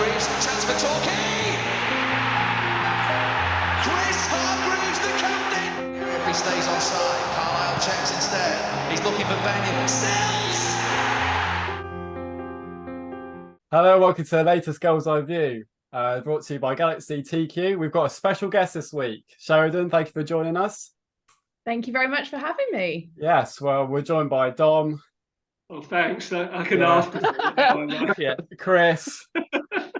Hargreaves, chance for Torquay! Chris Hargreaves, the captain! If he stays onside, Carlisle checks instead. He's looking for Benyon. Sells! Hello, welcome to the latest Gull'S Eye View, brought to you by Galaxy TQ. We've got a special guest this week. Sheridan, thank you for joining us. Thank you very much for having me. Yes, well, we're joined by Dom. Oh, thanks. I can ask. Yeah, Chris.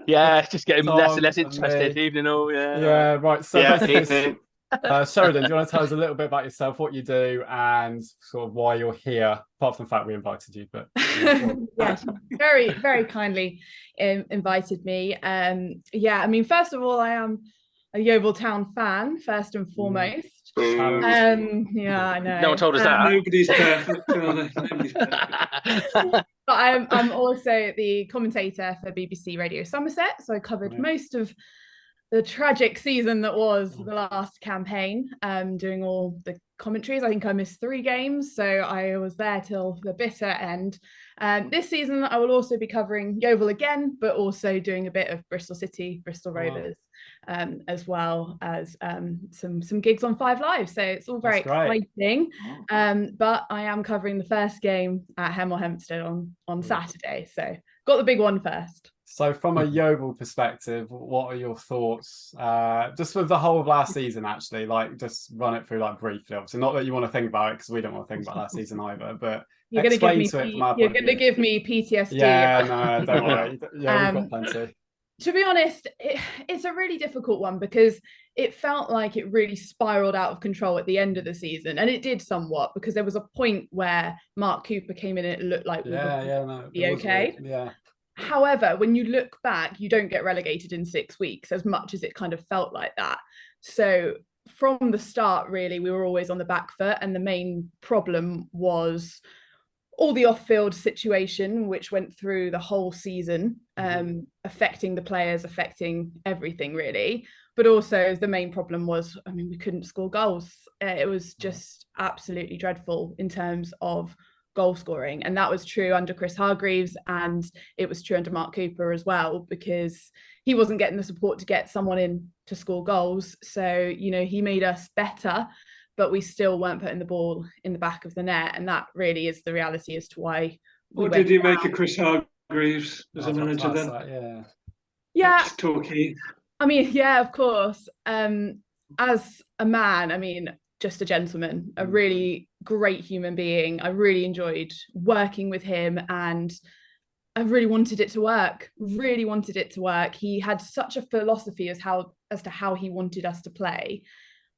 Yeah, just getting Tom, less and less interested. Evening all, yeah. Yeah, right. So Yeah, basically, Sheridan, do you want to tell us a little bit about yourself, what you do, and sort of why you're here, apart from the fact we invited you? But Yes, very, very kindly invited me. Yeah, I mean, first of all, I am a Yeovil Town fan, first and foremost. Yeah, I know. No one told us that. Nobody's perfect. Nobody's perfect. But I'm also the commentator for BBC Radio Somerset, so I covered most of the tragic season that was the last campaign, doing all the commentaries. I think I missed 3 games, so I was there till the bitter end. This season, I will also be covering Yeovil again, but also doing a bit of Bristol City, Bristol Rovers, as well as some gigs on 5 Live. So it's all very exciting. But I am covering the first game at Hemel Hempstead on Saturday. So got the big one first. So from a Yeovil perspective, what are your thoughts? Just with the whole of last season, actually, like just run it through like briefly. Obviously, not that you want to think about it because we don't want to think about last season either, but you're going to give me PTSD. Yeah, no, don't worry. Yeah, we've got plenty. To be honest, it's a really difficult one because it felt like it really spiraled out of control at the end of the season, and it did somewhat because there was a point where Mark Cooper came in and it looked like be okay. Yeah. However, when you look back, you don't get relegated in 6 weeks as much as it kind of felt like that. So from the start, really, we were always on the back foot, and the main problem was all the off-field situation, which went through the whole season, affecting the players, affecting everything really. But also the main problem was, I mean, we couldn't score goals. It was just absolutely dreadful in terms of goal scoring, and that was true under Chris Hargreaves, and it was true under Mark Cooper as well, because he wasn't getting the support to get someone in to score goals. So, you know, he made us better, but we still weren't putting the ball in the back of the net, and that really is the reality as to why. What did you make of Chris Hargreaves as a manager then? Yeah. Torquay. I mean, yeah, of course. As a man, I mean, just a gentleman, a really great human being. I really enjoyed working with him, and I really wanted it to work. He had such a philosophy as to how he wanted us to play,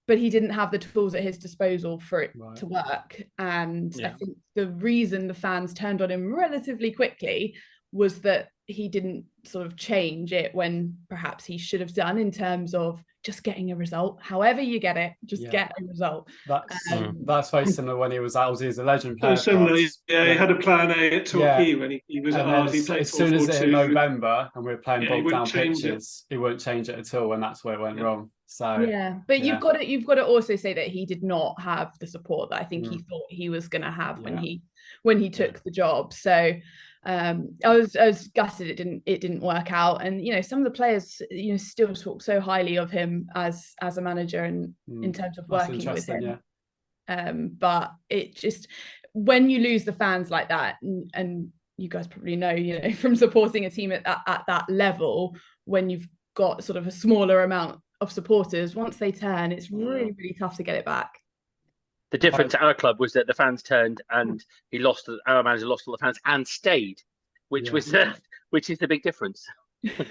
but he didn't have the tools at his disposal for it to work. And I think the reason the fans turned on him relatively quickly was that he didn't sort of change it when perhaps he should have done, in terms of just getting a result. However you get it, just get a result. That's very similar when he was at Aussie as a legend player. Similar, he had a plan A at Torquay when he was at Aussie. As soon as it hit November and we were playing bogged down pitches, he wouldn't change it at all, and that's where it went wrong. So but you've got to also say that he did not have the support that I think he thought he was going to have when he took the job. So I was gutted it didn't work out, and you know, some of the players, you know, still talk so highly of him as a manager and in terms of working with him. But it just, when you lose the fans like that, and you guys probably know, you know, from supporting a team at that level, when you've got sort of a smaller amount of supporters, once they turn, it's really, really tough to get it back. The difference at our club was that the fans turned, and our manager lost all the fans and stayed, which is the big difference.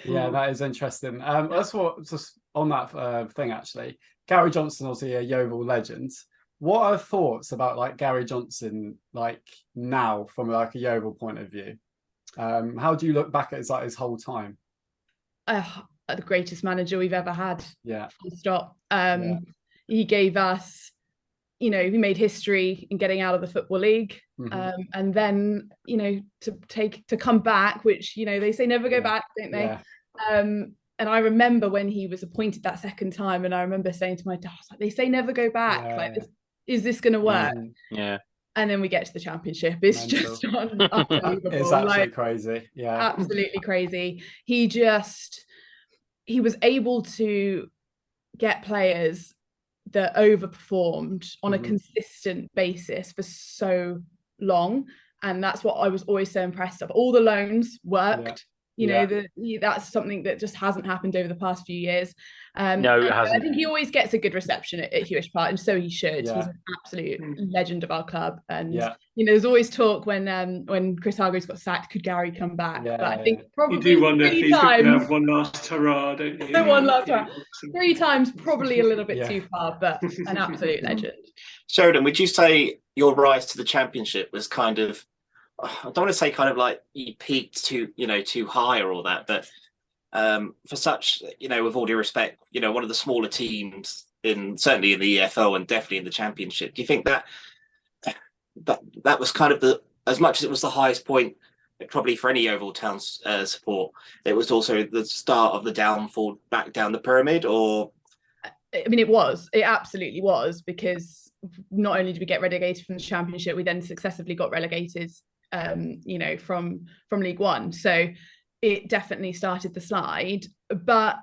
Yeah, that is interesting. That's what, just on that thing actually, Gary Johnson, obviously a Yeovil legend. What are thoughts about like Gary Johnson, like now from like a Yeovil point of view? How do you look back at his whole time? The greatest manager we've ever had. Yeah. Full stop. He gave us, you know, he made history in getting out of the Football League, and then, you know, to come back, which, you know, they say never go back, don't they? And I remember when he was appointed that second time, and I remember saying to my dad, like, they say never go back. Is this going to work? Yeah. and then we get to the championship. It's Mental. just unbelievable. It's absolutely crazy. Yeah, absolutely crazy. He was able to get players that overperformed on a consistent basis for so long, and that's what I was always so impressed of. All the loans worked. You know, that's something that just hasn't happened over the past few years. No, it hasn't. I think he always gets a good reception at Hewish Park, and so he should. Yeah. He's an absolute legend of our club. And Yeah. you know, there's always talk when Chris Hargreaves got sacked, could Gary come back? Yeah, but I think probably You do wonder if 3 he's going to times. have one last hurrah, don't you? The one last hurrah. 3 times, probably a little bit Yeah. too far, but an absolute legend. Sheridan, would you say your rise to the championship was kind of, I don't want to say kind of like you peaked too high or all that, but for such, with all due respect, one of the smaller teams certainly in the EFL and definitely in the championship, do you think that was kind of as much as it was the highest point probably for any Yeovil Town support, it was also the start of the downfall back down the pyramid? Or I mean, it absolutely was, because not only did we get relegated from the championship, we then successively got relegated from League One. So it definitely started the slide. But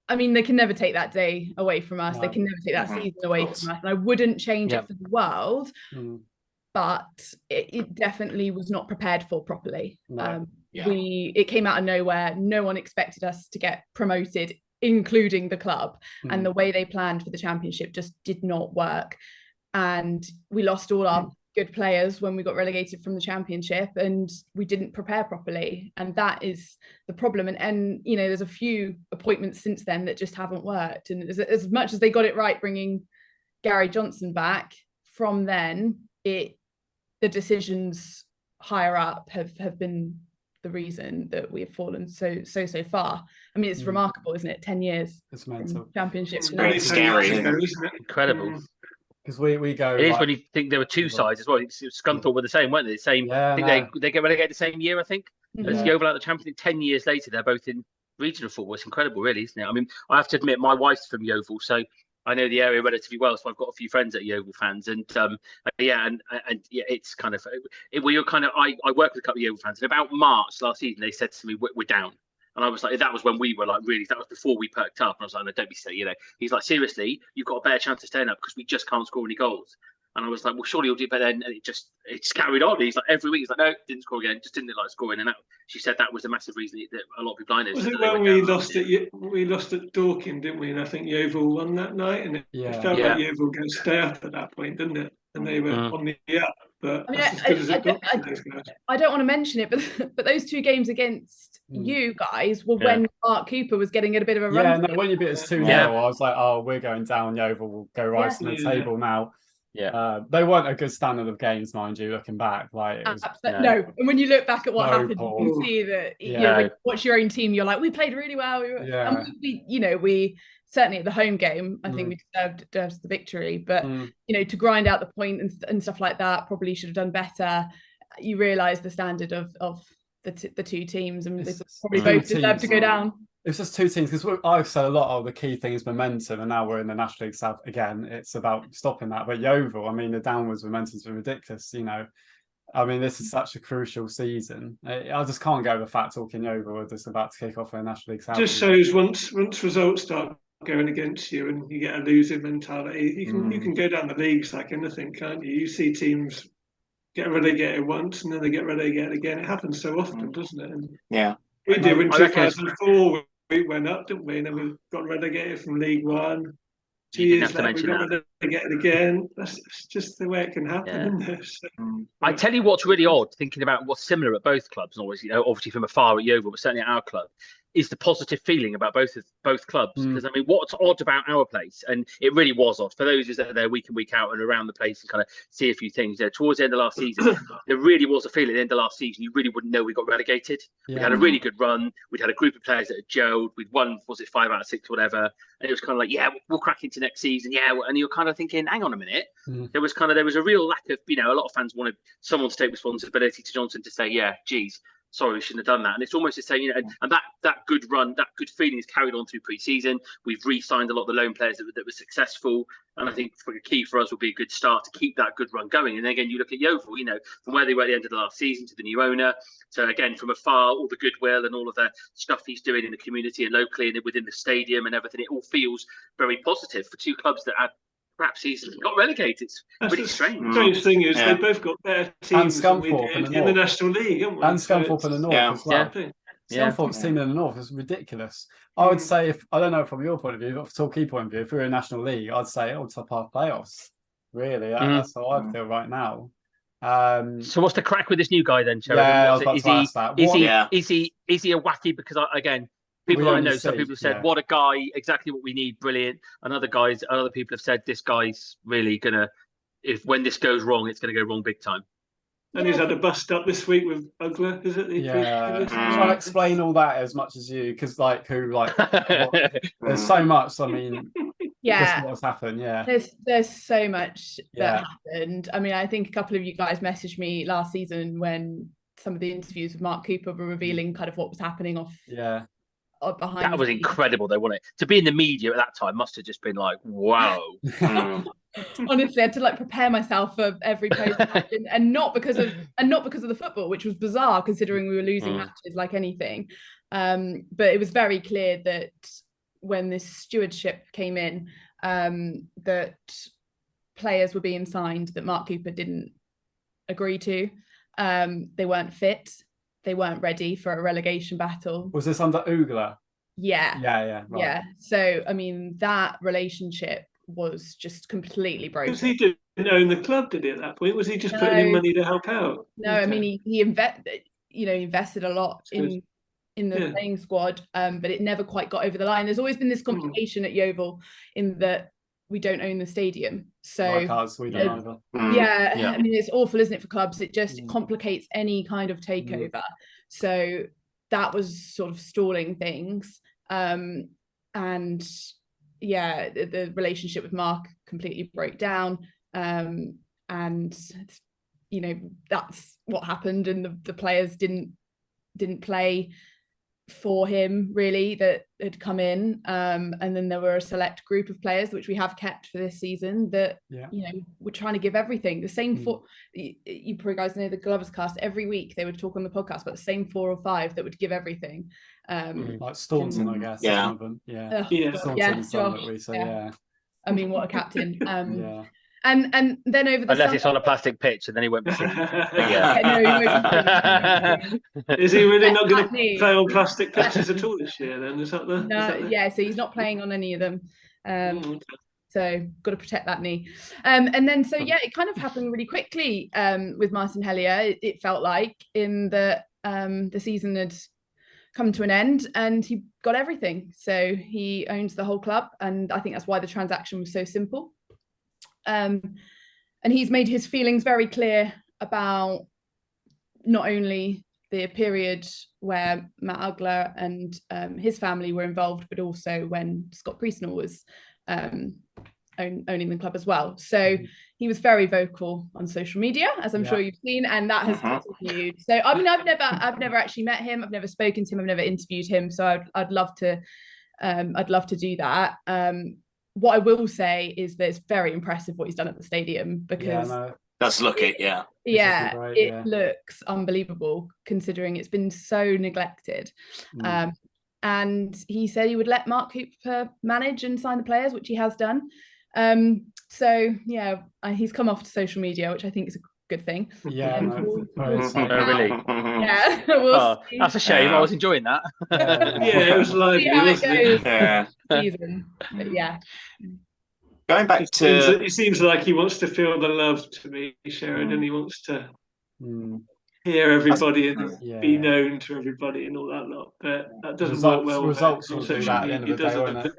I mean, they can never take that day away from us. No. They can never take that season away from us. And I wouldn't change it for the world. But it definitely was not prepared for properly. No. It came out of nowhere. No one expected us to get promoted, including the club. And the way they planned for the championship just did not work. And we lost all our good players when we got relegated from the championship, and we didn't prepare properly, and that is the problem. And there's a few appointments since then that just haven't worked, and as much as they got it right bringing Gary Johnson back, from then the decisions higher up have been the reason that we have fallen so far. I mean, it's remarkable, isn't it? 10 years. It's mental. Championship. It's very scary, isn't it? Incredible. Because we go. It is when you think there were two sides as well. Scunthorpe were the same, weren't they? The same. I think they get relegated the same year. I think as Yeovil out the Champions League. 10 years later, they're both in regional football. It's incredible, really, isn't it? I mean, I have to admit, my wife's from Yeovil, so I know the area relatively well. So I've got a few friends that are Yeovil fans, and it's kind of we were kind of. I work with a couple of Yeovil fans, and about March last season, they said to me, "We're down." And I was like, that was when we were like, really, that was before we perked up. And I was like, no, don't be silly, He's like, seriously, you've got a better chance of staying up because we just can't score any goals. And I was like, well, surely you'll do better. And it just carried on. He's like, every week, he's like, no, didn't score again. Just didn't like scoring. And she said that was a massive reason that a lot of people I know. Was it when we lost at Dorking, didn't we? And I think Yeovil won that night. And it felt like Yeovil going to stay up at that point, didn't it? And they were on the up. But I mean, that's as good as it got for those guys. I don't want to mention it, but those 2 games against you guys were when Mark Cooper was getting a bit of a run. Yeah, no, when you beat us 2-0, I was like, oh, we're going down. Yeovil will go right to the table now. Yeah, they weren't a good standard of games, mind you. Looking back, like it was, no. And when you look back at what happened, you can see that when you watch your own team, you're like, we played really well. And we certainly at the home game, I think we deserved the victory. But to grind out the point and stuff like that, probably should have done better. You realise the standard of the 2 teams, and they probably both deserve to go down. It's just 2 teams, because I've said a lot of the key thing is momentum, and now we're in the National League South again. It's about stopping that. But Yeovil, I mean, the downwards momentum's been ridiculous. I mean, this is such a crucial season. I just can't go over the fact talking Yeovil. We're just about to kick off in the National League South. Just shows once results start going against you and you get a losing mentality, you can go down the leagues like anything, can't you? You see teams get relegated once and then they get relegated again. It happens so often, doesn't it? And we did in 2004. We went up, didn't we? And then we got relegated from League One. 2 years later, we got relegated again. That's just the way it can happen, isn't it? So, I tell you what's really odd, thinking about what's similar at both clubs, and always, obviously from afar at Yeovil, but certainly at our club, is the positive feeling about both clubs. Because I mean, what's odd about our place, and it really was odd for those that are there week in, week out and around the place and kind of see a few things. Towards the end of last season, there really was a feeling at the end of last season you really wouldn't know we got relegated. We had a really good run. We'd had a group of players that had gelled. We'd won, was it 5 out of 6 or whatever? And it was kind of like, we'll crack into next season. And you're kind of thinking, hang on a minute. There was a real lack of, a lot of fans wanted someone to take responsibility to Johnson to say, geez, sorry, we shouldn't have done that. And it's almost the same, you know, and that good run, that good feeling is carried on through pre-season. We've re-signed a lot of the loan players that were successful. And I think the key for us will be a good start to keep that good run going. And then again, you look at Yeovil, you know, from where they were at the end of the last season to the new owner. So again, from afar, all the goodwill and all of the stuff he's doing in the community and locally and within the stadium and everything, it all feels very positive for two clubs that had perhaps he's got relegated. It's pretty strange. Strange thing is they both got better teams than we did in the National League, haven't we? And Scunthorpe in the North as well. Scunthorpe's team in the North is ridiculous. I would say, if I don't know from your point of view, but from Torquay point of view, if we were in National League, I'd say top half playoffs. Really, that's how I feel right now. So what's the crack with this new guy then, Sheridan? Yeah, I was about to ask that. Is he a wacky? Because again, people I know, some people have said, "What a guy! Exactly what we need, brilliant." And other people have said, "This guy's really gonna. When this goes wrong, it's gonna go wrong big time." And he's had a bust up this week with Ugler, is it? Try to explain all that as much as you, because there's so much. I mean, what's happened. There's so much that happened. I mean, I think a couple of you guys messaged me last season when some of the interviews with Mark Cooper were revealing kind of what was happening off. Behind that was incredible though, wasn't it? To be in the media at that time must have just been like, wow. Honestly, I had to prepare myself for every post and not because of the football, which was bizarre considering we were losing matches like anything. But it was very clear that when this stewardship came in, that players were being signed that Mark Cooper didn't agree to. They weren't fit. They weren't ready for a relegation battle. Was this under Ugler? Yeah. Right. Yeah. So, I mean, that relationship was just completely broken. Because he didn't own the club, did he, at that point? Was he just putting in money to help out? No, I mean, he invested a lot in the playing squad, but it never quite got over the line. There's always been this complication at Yeovil in that we don't own the stadium. So like us, we don't either. I mean, it's awful, isn't it, for clubs? It just complicates any kind of takeover. So that was sort of stalling things. And the relationship with Mark completely broke down. And you know, that's what happened. And the players didn't play for him really that had come in, and then there were a select group of players which we have kept for this season that you know, we're trying to give everything. The same for you probably guys know the Gull'S cast, every week they would talk on the podcast about the same 4 or 5 that would give everything, like Staunton, I guess. Staunton's son that we say, I mean, what a captain. And then over the unless it's on a plastic pitch, and then he won't be seen. Is he really not going to play on plastic pitches at all this year? Then is that the? No, so he's not playing on any of them. So got to protect that knee. And then it kind of happened really quickly with Martin Hellier. It felt like in the season had come to an end, and he got everything. So he owns the whole club, and I think that's why the transaction was so simple. And he's made his feelings very clear about not only the period where Matt Ugler and his family were involved, but also when Scott Priestnall was owning the club as well. So he was very vocal on social media, as I'm sure you've seen, and that has continued. So I mean, I've never actually met him. I've never spoken to him. I've never interviewed him. So I'd love to do that. What I will say is that it's very impressive what he's done at the stadium, because does look it, it looks unbelievable considering it's been so neglected. And he said he would let Mark Cooper manage and sign the players, which he has done. He's come off to social media, which I think is a good thing. Really? That's a shame. I was enjoying that. It was lively, wasn't it? Going back to, it seems like he wants to feel the love to me, Sheridan. He wants to hear everybody and be known to everybody and all that lot. But that doesn't work well. Results will do that at the end of the day, won't it?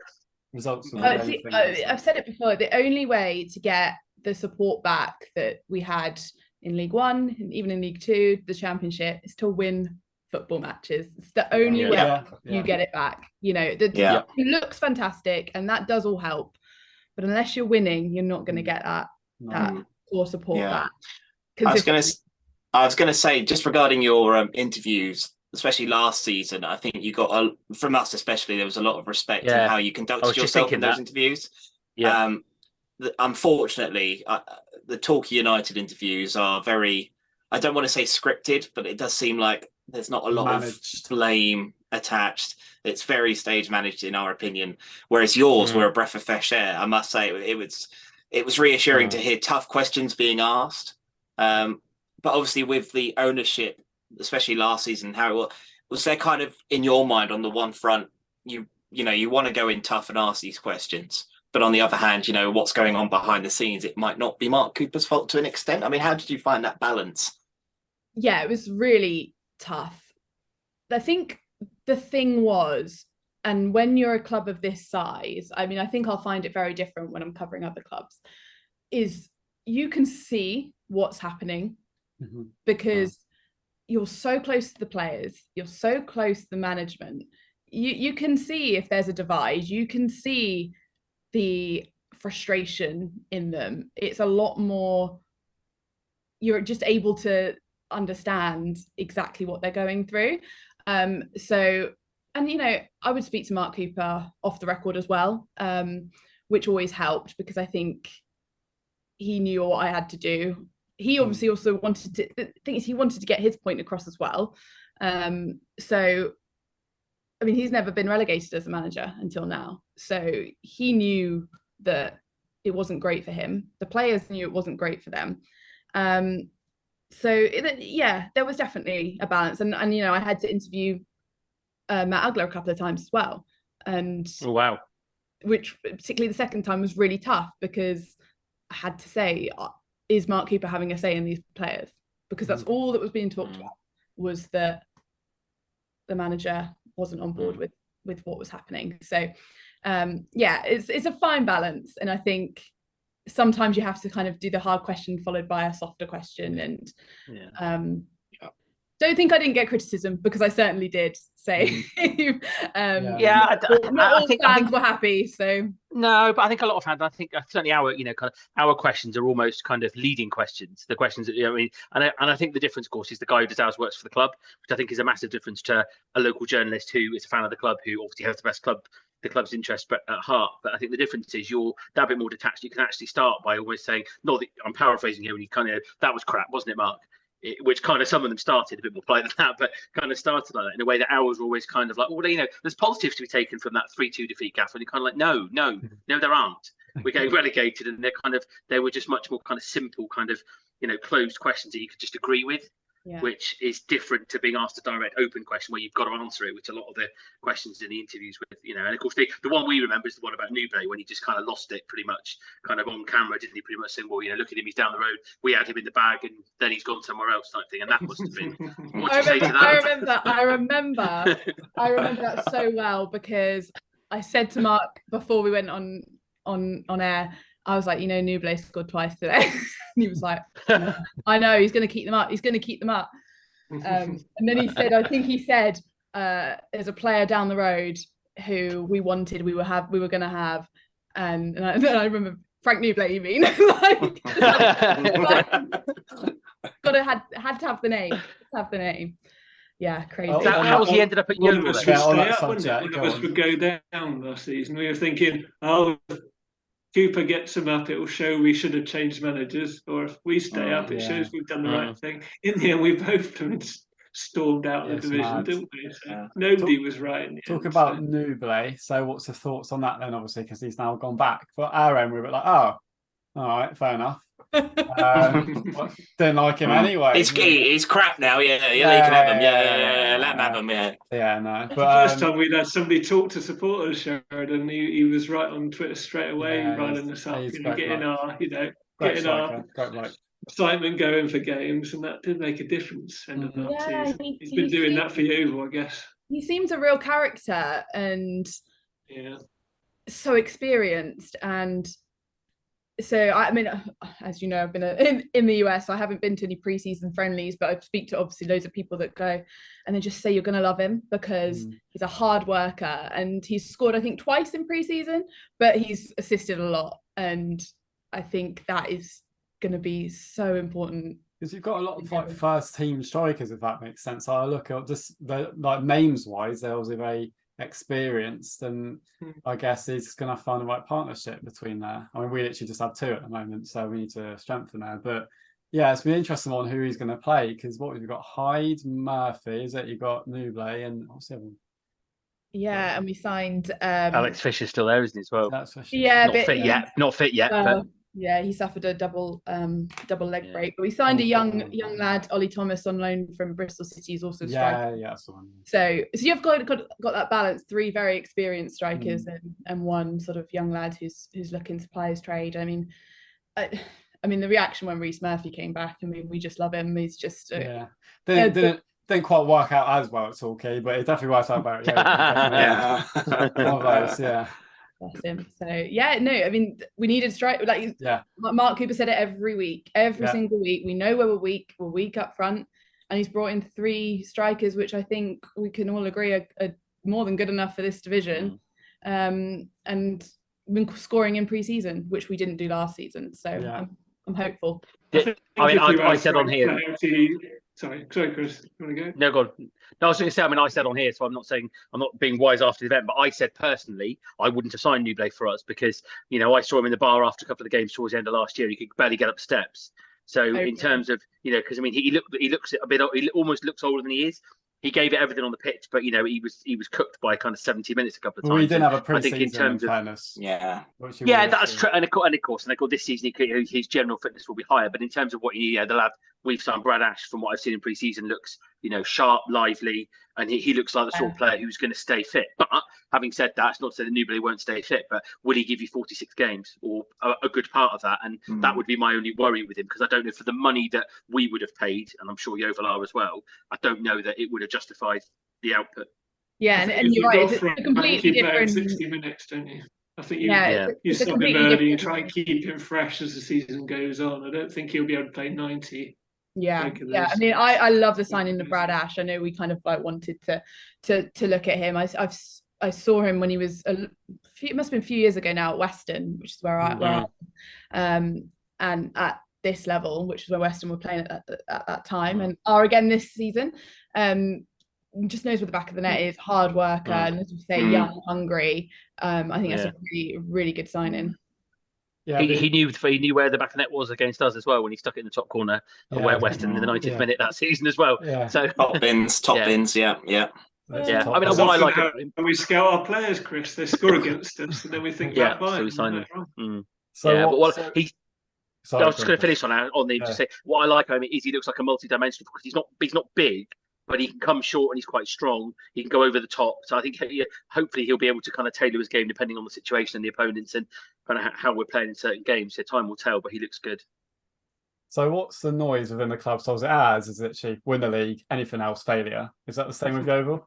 Results will I've said it before. The only way to get the support back that we had in League One and even in League Two, the Championship, is to win football matches. It's the only way you get it back. You know, it looks fantastic, and that does all help. But unless you're winning, you're not going to get that core support back. I was I was going to say, just regarding your interviews, especially last season, I think you got, from us especially, there was a lot of respect in how you conducted yourself in those interviews. Yeah. Unfortunately, the Torquay United interviews are very, I don't want to say scripted, but it does seem like there's not a lot of blame attached. It's very stage managed in our opinion, whereas yours were a breath of fresh air. I must say it was reassuring to hear tough questions being asked. But obviously with the ownership, especially last season, how was there kind of in your mind on the one front, you want to go in tough and ask these questions, but on the other hand, what's going on behind the scenes, it might not be Mark Cooper's fault to an extent. I mean, how did you find that balance? Yeah, it was really tough. I think the thing was, and when you're a club of this size, I mean, I think I'll find it very different when I'm covering other clubs, is you can see what's happening because you're so close to the players, you're so close to the management. You can see if there's a divide, you can see the frustration in them. It's a lot more, you're just able to understand exactly what they're going through. So, and I would speak to Mark Cooper off the record as well, which always helped because I think he knew what I had to do. He obviously also wanted to, the thing is, he wanted to get his point across as well. So, I mean, he's never been relegated as a manager until now. So he knew that it wasn't great for him. The players knew it wasn't great for them. So there was definitely a balance. And I had to interview Matt Ugler a couple of times as well. And which particularly the second time was really tough because I had to say, is Mark Cooper having a say in these players? Because that's all that was being talked about, was that the manager wasn't on board with what was happening. So it's a fine balance. And I think sometimes you have to kind of do the hard question followed by a softer question. And don't think I didn't get criticism, because I certainly did. Say, not all fans were happy. So no, but I think a lot of fans. I think certainly our questions are almost kind of leading questions. The questions that and I think the difference, of course, is the guy who does ours works for the club, which I think is a massive difference to a local journalist who is a fan of the club, who obviously has the club's interest at heart. But I think the difference is you're that bit more detached. You can actually start by always saying, not that I'm paraphrasing here, and you kind of, that was crap, wasn't it, Mark? Which kind of some of them started a bit more polite than that, but kind of started like that in a way that ours were always kind of like, well, there's positives to be taken from that 3-2 defeat, Gaffer. And you're kind of like, no, there aren't. We're getting relegated, and they were just much more kind of simple, kind of closed questions that you could just agree with. Which is different to being asked a direct open question where you've got to answer it, which a lot of the questions in the interviews with, and of course the one we remember is the one about Nuble, when he just kind of lost it pretty much kind of on camera, didn't he? Pretty much saying, well, look at him, he's down the road, we had him in the bag and then he's gone somewhere else type thing. And that must have been, what do you say to that? I remember that so well, because I said to Mark before we went on air, I was like, Nuble scored twice today. And he was like, I know, he's going to keep them up. And then he said, there's a player down the road who we were going to have. And I remember, Frank Nuble, you mean? Had to have the name. Yeah, crazy. How he ended up at Yeovil? One of us would go down last season. We were thinking, Cooper gets him up, it will show we should have changed managers, or if we stay up, it shows we've done the right thing. In the end, we both stormed out of the division, didn't we? So nobody was right in the end. About Nuble. So what's the thoughts on that then, obviously, because he's now gone back? For our end, we were like, all right, fair enough. Didn't like him anyway. He's crap now. Yeah, you can have him. Yeah, let him have him. Yeah, no. But the first time we'd had somebody talk to supporters, Sheridan, he was right on Twitter straight away, riling us up, getting our excitement going for games, and that did make a difference. End of that season. He's been doing that for Yeovil, I guess. He seems a real character and so experienced. And so, I mean, as you know, I've been in the US. I haven't been to any pre-season friendlies, but I speak to obviously loads of people that go and they just say you're going to love him because he's a hard worker, and he's scored, I think, twice in pre-season, but he's assisted a lot. And I think that is going to be so important Because you've got a lot of like first team strikers, if that makes sense. I look at just the like names wise, they're obviously very experienced, and I guess he's going to find the right partnership between there. I mean, we literally just have two at the moment, so we need to strengthen there. But yeah, it's been interesting on who he's going to play, because what have you got? Hyde, Murphy, is it? You got Nuble, and what's the other one? Yeah, and we signed Alex Fisher's still there, isn't he, as well? Yeah, not fit yet. Not fit yet. But yeah, he suffered a double leg break. But we signed a young lad, Ollie Thomas, on loan from Bristol City. He's also striker. Yeah, that's the one. So you've got that balance: 3 very experienced strikers and 1 sort of young lad who's looking to play his trade. I mean, the reaction when Reece Murphy came back. I mean, we just love him. He's just didn't quite work out as well at Torquay, but it definitely worked out better. Yeah. One of those, yeah. Bless him. So yeah, no, I mean, we needed strike. Like Mark Cooper said it every week, single week. We know where we're weak. We're weak up front, and he's brought in 3 strikers, which I think we can all agree are more than good enough for this division. And been scoring in pre-season, which we didn't do last season. So I'm hopeful. I said on here. Sorry, Chris. You want to go? No, go on. No, I was going to say. I mean, I said on here, so I'm not saying I'm not being wise after the event, but I said personally I wouldn't have signed Nuble for us because I saw him in the bar after a couple of the games towards the end of last year. He could barely get up steps. So in terms of because I mean he looks a bit. He almost looks older than he is. He gave it everything on the pitch, but he was cooked by kind of 70 minutes a couple of times. Well, he didn't have a pre-season, I think in terms of fairness. Yeah, that's true. And of course, this season his general fitness will be higher. But in terms of what the lad we've signed, Brad Ash, from what I've seen in pre-season, looks sharp, lively, and he looks like the sort of player who's going to stay fit. But having said that, it's not to say that Nuble won't stay fit, but will he give you 46 games or a good part of that? And that would be my only worry with him, because I don't know, for the money that we would have paid, and I'm sure Yeovil are as well, I don't know that it would have justified the output. Yeah, and you're right. It's a completely different. 60 minutes, don't you? I think you sub him early and try and keep him fresh as the season goes on. I don't think he'll be able to play 90. Yeah. I mean, I love the signing of Brad Ash. I know we kind of like wanted to look at him. I saw him when he was it must have been a few years ago now at Weston, which is where I and at this level, which is where Weston were playing at that time and are again this season. Just knows where the back of the net is, hard worker, and as you say, young, hungry. I think that's a really, really good signing. Yeah, he knew where the back of the net was against us as well when he stuck it in the top corner of Weston in the 90th minute that season as well. Yeah. So top bins, yeah. I mean, what I like when we scout our players, Chris, they score against us, and then we think back by so we sign them. So I was just going to finish on the just say what I like. I mean, is he looks like a multi-dimensional, because he's not big, but he can come short and he's quite strong. He can go over the top. So I think hopefully he'll be able to kind of tailor his game depending on the situation and the opponents and kind of how we're playing in certain games. So time will tell, but he looks good. So what's the noise within the club? So is it actually win the league, anything else failure? Is that the same with Yeovil?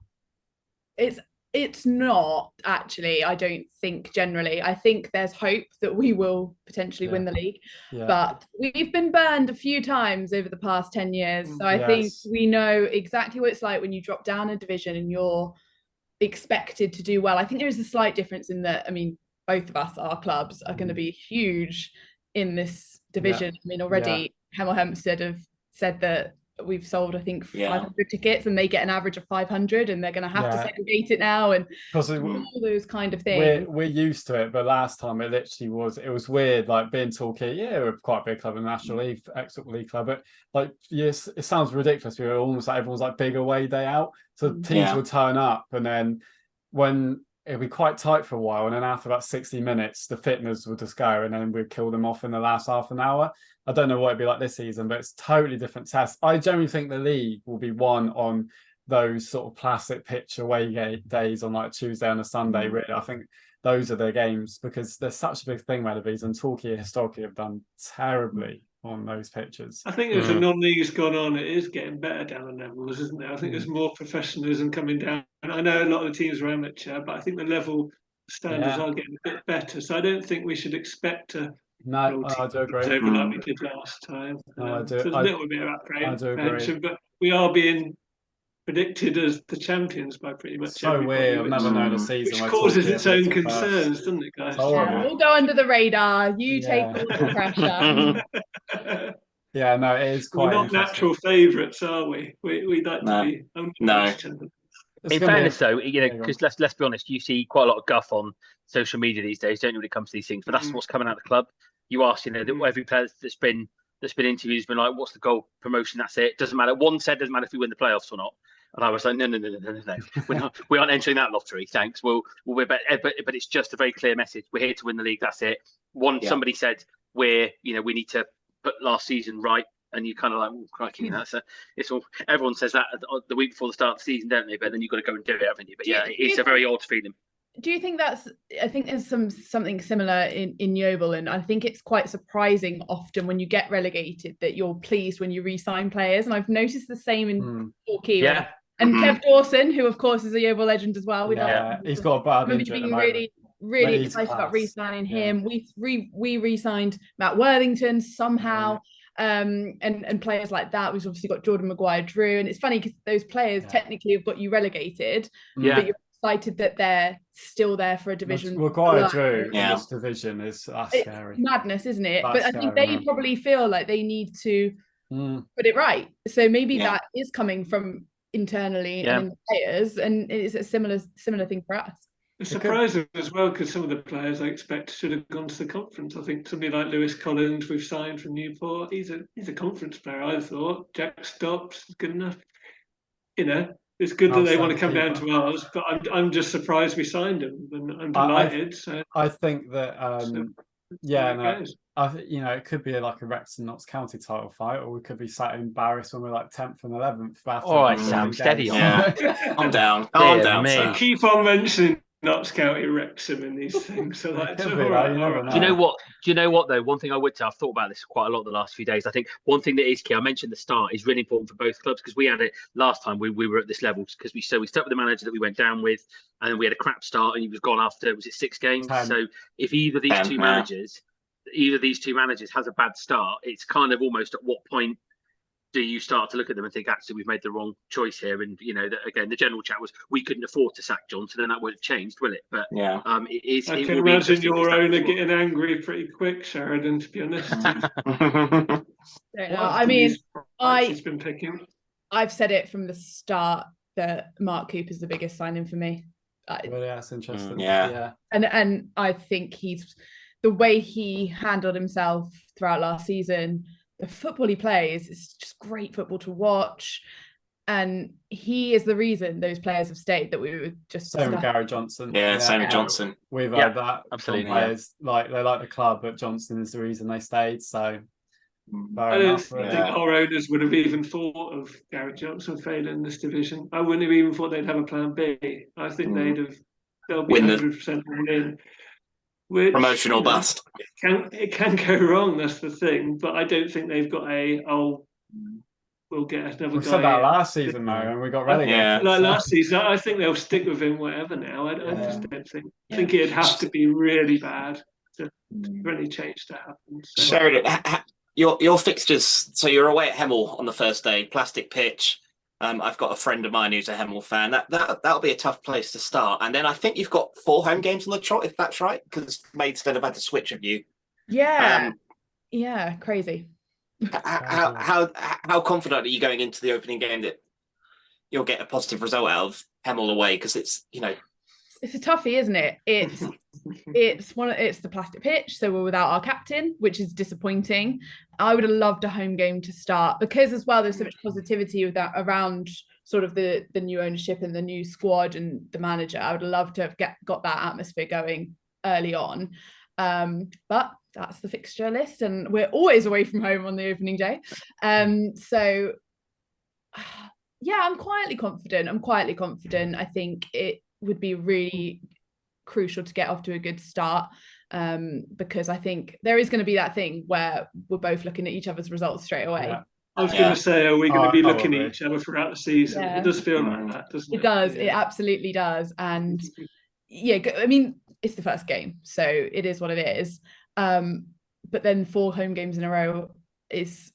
It's not actually, I don't think generally. I think there's hope that we will potentially win the league. Yeah. But we've been burned a few times over the past 10 years. So I think we know exactly what it's like when you drop down a division and you're expected to do well. I think there is a slight difference in that, I mean, both of us, our clubs, are going to be huge in this division. I mean, already Hemel Hempstead have said that we've sold, I think, 500 tickets, and they get an average of 500, and they're going to have to segregate it now, and all those kind of things. We're used to it, but last time it literally was weird, like being Torquay. We're quite a big club in the National League, ex-Football League club, but like, yes, it sounds ridiculous. We're almost like everyone's like big away day out, so teams will turn up, and then when it'll be quite tight for a while, and then after about 60 minutes, the fitness will just go, and then we'd kill them off in the last half an hour. I don't know what it'd be like this season, but it's totally different test. I generally think the league will be won on those sort of plastic pitch away days on like Tuesday and a Sunday. Really, I think those are their games, because there's such a big thing around these, and Torquay historically have done terribly on those pitches. I think as the non-league's gone on, it is getting better down the levels, isn't it? I think there's more professionalism coming down. And I know a lot of the teams are amateur, but I think the level standards are getting a bit better. So I don't think we should expect to I do agree. Like we did last time. I do. So there's a little bit of apprehension, but we are being predicted as the champions by pretty much so weird. I've never known a season which causes its own concerns, doesn't it, guys? We'll go under the radar. You take all the pressure. Yeah, no, it is quite. We're not natural favourites, are we? We'd like to be. No. In fairness, though, because let's be honest, you see quite a lot of guff on social media these days, don't you, when it comes to these things? But that's what's coming out of the club. You ask, every player that's been interviewed has been like, "What's the goal? Promotion? That's it. Doesn't matter." One said, "Doesn't matter if we win the playoffs or not." And I was like, "No. We aren't entering that lottery. Thanks. But it's just a very clear message. We're here to win the league. That's it." Somebody said, we need to put last season right." And you kind of like, crikey, it's all. Everyone says that the week before the start of the season, don't they? But then you've got to go and do it, haven't you? But it's a very odd feeling. Do you think I think there's something similar in Yeovil, and I think it's quite surprising often when you get relegated that you're pleased when you re-sign players, and I've noticed the same in Torquay. Yeah. And Kev Dawson, who of course is a Yeovil legend as well. He's got a bad injury at the moment. Really excited about re-signing him. We re-signed Matt Worthington somehow. And players like that. We've obviously got Jordan Maguire-Drew, and it's funny because those players technically have got you relegated, but you're excited that they're still there for a division. Maguire-Drew in this division that's scary. Madness, isn't it? But I think they probably feel like they need to put it right. So maybe that is coming from internally and in the players, and it's a similar thing for us. It's surprising as well because some of the players I expect should have gone to the conference. I think somebody like Lewis Collins we've signed from Newport. He's a conference player. I thought Jack Stops is good enough. It's good that they want to come down to ours, but I'm just surprised we signed him, and I'm delighted. I think that it could be like a Wrexham Notts County title fight, or we could be sat in Barris when we're like 10th and 11th. All right, Sam, steady on. Yeah. I'm down. Calm down, Sam. Keep on mentioning Notts County, Wrexham in these things. So that's all right. Do you know what though? One thing I would say, I've thought about this quite a lot the last few days. I think one thing that is key, I mentioned the start, is really important for both clubs, because we had it last time we were at this level, because we stuck with the manager that we went down with, and then we had a crap start and he was gone after, was it 6 games? 10. So if either of these two managers has a bad start, it's kind of almost at what point do you start to look at them and think, actually, we've made the wrong choice here? And that, again, the general chat was we couldn't afford to sack Johnson, and that won't have changed, will it? But it is. I can imagine your owner getting angry pretty quick, Sheridan. To be honest, I mean, he's been picking. I've said it from the start that Mark Cooper's the biggest signing for me. That's interesting. And I think he's the way he handled himself throughout last season. The football he plays is just great football to watch, and he is the reason those players have stayed. That we were just same with Gary Johnson. Same with Johnson. We've had that absolutely. Players like they like the club, but Johnson is the reason they stayed. So I don't think our owners would have even thought of Gary Johnson failing this division. I wouldn't have even thought they'd have a plan B. I think they'll be 100% in. Promotion or bust. It can go wrong. That's the thing. But I don't think they've got we'll get another guy. We said that last season, though, and we got relegated. Yeah, like last season, I think they'll stick with him whatever now. I just don't think. I think it'd have to be really bad for any change to happen. So. Sheridan, your fixtures. So you're away at Hemel on the first day, plastic pitch. I've got a friend of mine who's a Hemel fan. That'll be a tough place to start. And then I think you've got 4 home games on the trot, if that's right, because Maidstone have had to switch of you. Yeah, crazy. How confident are you going into the opening game that you'll get a positive result out of Hemel away? Because it's it's a toughie, isn't it? It's it's the plastic pitch, so we're without our captain, which is disappointing. I would have loved a home game to start, because as well there's so much positivity with that around sort of the new ownership and the new squad and the manager. I would have loved to have got that atmosphere going early on, but that's the fixture list, and we're always away from home on the opening day. So yeah, I'm quietly confident. I think it would be really crucial to get off to a good start, because I think there is going to be that thing where we're both looking at each other's results straight away. Yeah. I was going to say, are we going to be looking at each other throughout the season? It does feel like that, doesn't it? It does. It absolutely does. And I mean, it's the first game, so it is what it is. But then 4 home games in a row is,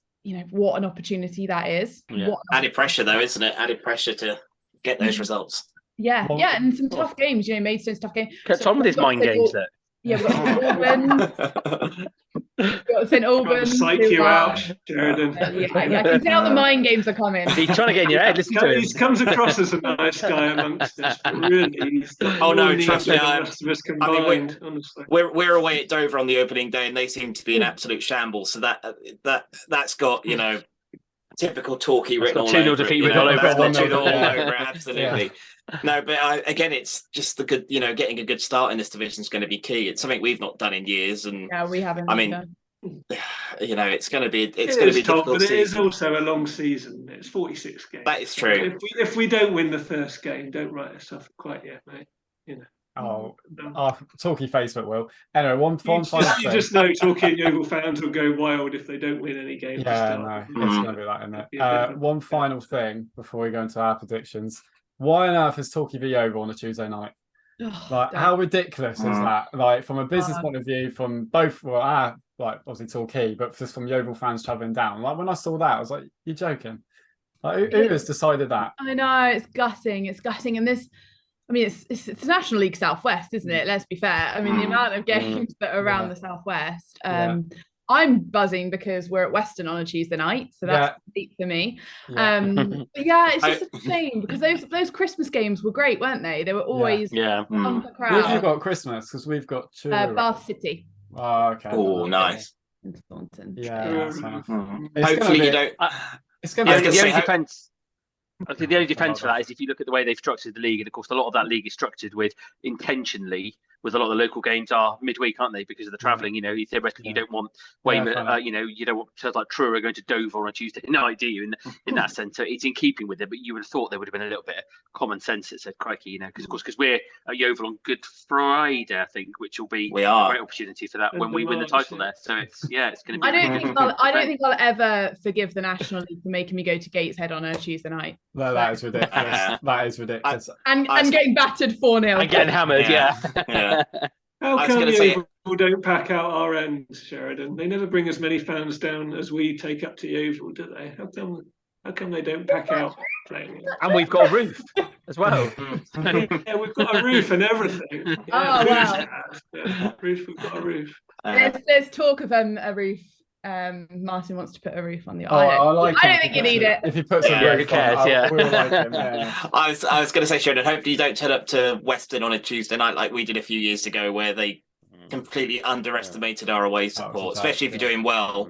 what an opportunity that is. Yeah. Added pressure, though, isn't it? Added pressure to get those results. Yeah, and some tough games. Maidstone's tough game. Kept on with his mind games there. Yeah, we've got Albans. We've got St Albans. Psych you out, Sheridan. Yeah, I can tell the mind games are coming. He's trying to get in your head. Listen to him. He comes across as a nice guy amongst us, but really, he's got Oh no, more trust needs me, than the rest of us combined. Honestly, we're away at Dover on the opening day, and they seem to be an absolute shambles. So that's got typical Torquay written all over it. 2-0 defeat written all over That's got it. 2-0 all over it. Absolutely. No, but again, it's just the good. Getting a good start in this division is going to be key. It's something we've not done in years, and Yeah, we haven't. I mean, it's going to be a difficult but season. it is also a long season. It's 46 games. That is true. If we don't win the first game, don't write us off quite yet, mate. Oh, our Torquay Facebook will. Anyway, one final thing. You just know Torquay and Yeovil fans will go wild if they don't win any games. Yeah, no, it's going to be that, isn't it? One final thing before we go into our predictions. Why on earth is Torquay v Yeovil on a Tuesday night? How ridiculous is that? Like, from a business point of view, from both, like obviously Torquay, but just from Yeovil fans travelling down. Like, when I saw that, I was like, you're joking. Like, who has decided that? I know, it's gutting. And this, I mean, it's National League Southwest, isn't it? Let's be fair. I mean, the amount of games that are around the Southwest. I'm buzzing because we're at Western on a Tuesday night, so that's deep for me. But it's just a shame because those Christmas games were great, weren't they? They were always bumper crowd. Where have you got Christmas? Because we've got two. Bath City. Oh, okay. Oh, nice. In Thornton. Yeah. Hopefully you don't. It's going to be the only defence. I think the only defence for that is if you look at the way they've structured the league, and of course a lot of that league is structured with intentionally. With a lot of the local games are midweek, aren't they? Because of the travelling, theoretically you don't want Weymouth, you don't want shows like Truro going to Dover on a Tuesday night, do you? In that sense, so it's in keeping with it. But you would have thought there would have been a little bit of common sense that said, "Crikey," because we're at Yeovil on Good Friday, I think, which will be a great opportunity for that when we win the title there. So it's going to be. I don't think I'll ever forgive the National League for making me go to Gateshead on a Tuesday night. No, that is ridiculous. That is ridiculous. And getting battered 4-0 and getting hammered, Yeah. How come Yeovil don't pack out our ends, Sheridan? They never bring as many fans down as we take up to Yeovil, do they? How come they don't pack out playing? And we've got a roof as well. Yeah, we've got a roof and everything. We've got a roof. There's talk of a roof. Martin wants to put a roof on the. I don't think you need it. If he puts a roof who cares? on, we'll like him. Yeah. I was going to say, Sheridan, hopefully you don't turn up to Western on a Tuesday night like we did a few years ago, where they completely underestimated our away support, especially if you're doing well.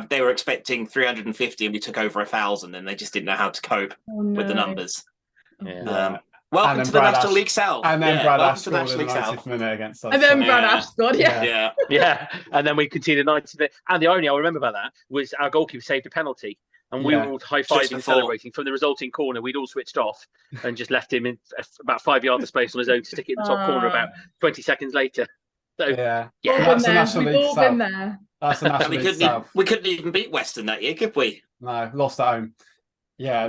They were expecting 350 and we took over 1,000, and they just didn't know how to cope with the numbers. Welcome to the National League South. And then Brad Ash scored in the 90th minute against us. And then Brad Ash scored, yeah. And then we conceded 90th. And the only I remember about that was our goalkeeper saved a penalty. And we were all high-fiving, celebrating. From the resulting corner, we'd all switched off and just left him in about 5 yards of space on his own to stick it in the top corner about 20 seconds later. So, that's the National League South. That's the National League South. We couldn't even beat Western that year, could we? No, lost at home. Yeah,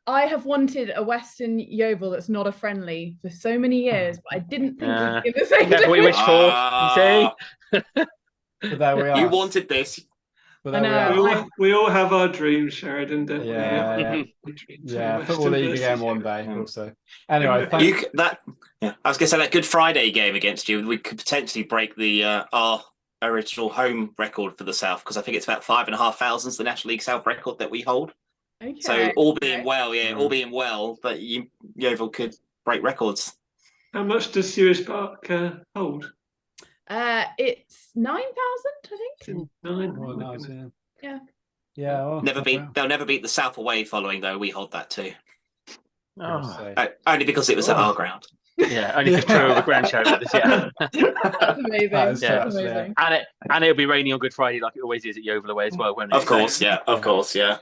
I have wanted a Western Yeovil that's not a friendly for so many years, but I didn't think we'd be the same. That's what we wish for, you see? But there we are. You wanted this. We all have our dreams, Sheridan, don't we? Yeah, Football League again one day also. Anyway, I was going to say that Good Friday game against you, we could potentially break the our original home record for the South, because I think it's about 5,500 is the National League South record that we hold. Okay. So all being well, but Yeovil could break records. How much does Sewers Park hold? It's 9,000, I think. 9. Yeah. Well, they'll never beat the South away following, though. We hold that too. Only because it was at our ground. Yeah, only for Truro the grand show with us. Yeah, that's amazing. That's amazing. And it'll be raining on Good Friday like it always is at Yeovil away as well, won't it? Of course, yeah.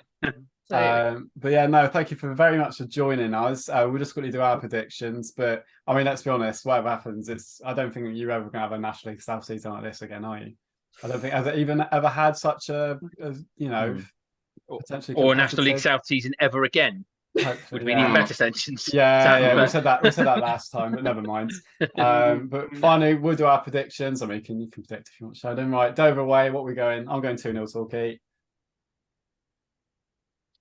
But yeah, no, thank you very much for joining us. We're just going to do our predictions, but I mean, let's be honest, whatever happens, I don't think you're ever going to have a National League South season like this again, are you? I don't think has it even ever had such a potentially or a National League South season ever again. Would we need better sanctions? Yeah, we said that last time, but never mind. But finally, we'll do our predictions. I mean, you can predict if you want, Sheridan. Right, Dover away. What are we going? I'm going 2-0 Torquay.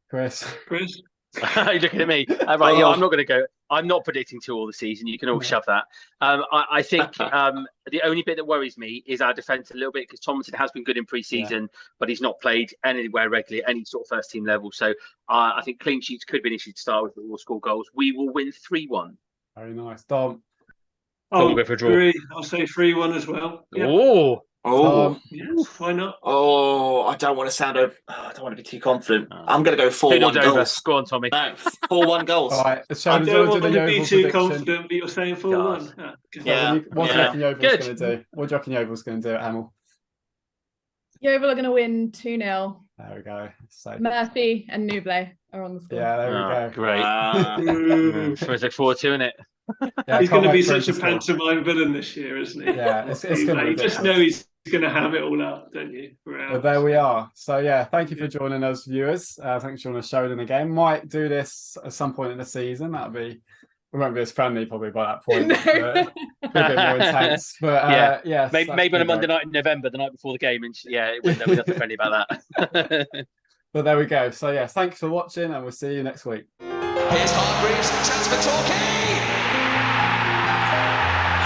Chris. You're looking at me. Right, I'm not going to go. I'm not predicting to all the season. You can all shove that. I think the only bit that worries me is our defence a little bit, because Tomlinson has been good in pre-season, but he's not played anywhere regularly at any sort of first team level. So I think clean sheets could be an issue to start with, but we'll score goals. We will win 3-1. Very nice, Dom. We'll go for a draw. I'll say 3-1 as well. Yeah. Oh, yes, why not? Oh, I don't want to I don't want to be too confident. I'm going to go 4-1 goals. Go on, Tommy. No, 4-1 goals. All right, I don't want to be Yeovil too prediction. confident, but you're saying 4-1. What do you reckon Yeovil's going to do? What do you reckon Yeovil's going to do at Hemel? Yeovil are going to win 2-0. There we go. So, Murphy and Nuble are on the score. yeah, there we go. Great. Something to look forward to, isn't it? Yeah, he's going to be such a interesting. pantomime villain this year, isn't he? Yeah, it's going to be. You just know he's going to have it all up, don't you? But there we are. So yeah, thank you for joining us, viewers. Thanks for joining us, Sheridan again. Might do this at some point in the season. We won't be as friendly probably by that point. But a bit more intense. But yeah, maybe on a Monday night in November, the night before the game, and we're nothing friendly about that. But there we go. So yeah, thanks for watching, and we'll see you next week. Here's Hargreaves, chance for Torquay.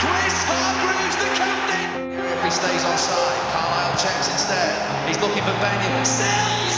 Chris Hargreaves, the captain. If he stays onside, Carlisle checks instead. He's looking for Benyon. Sells.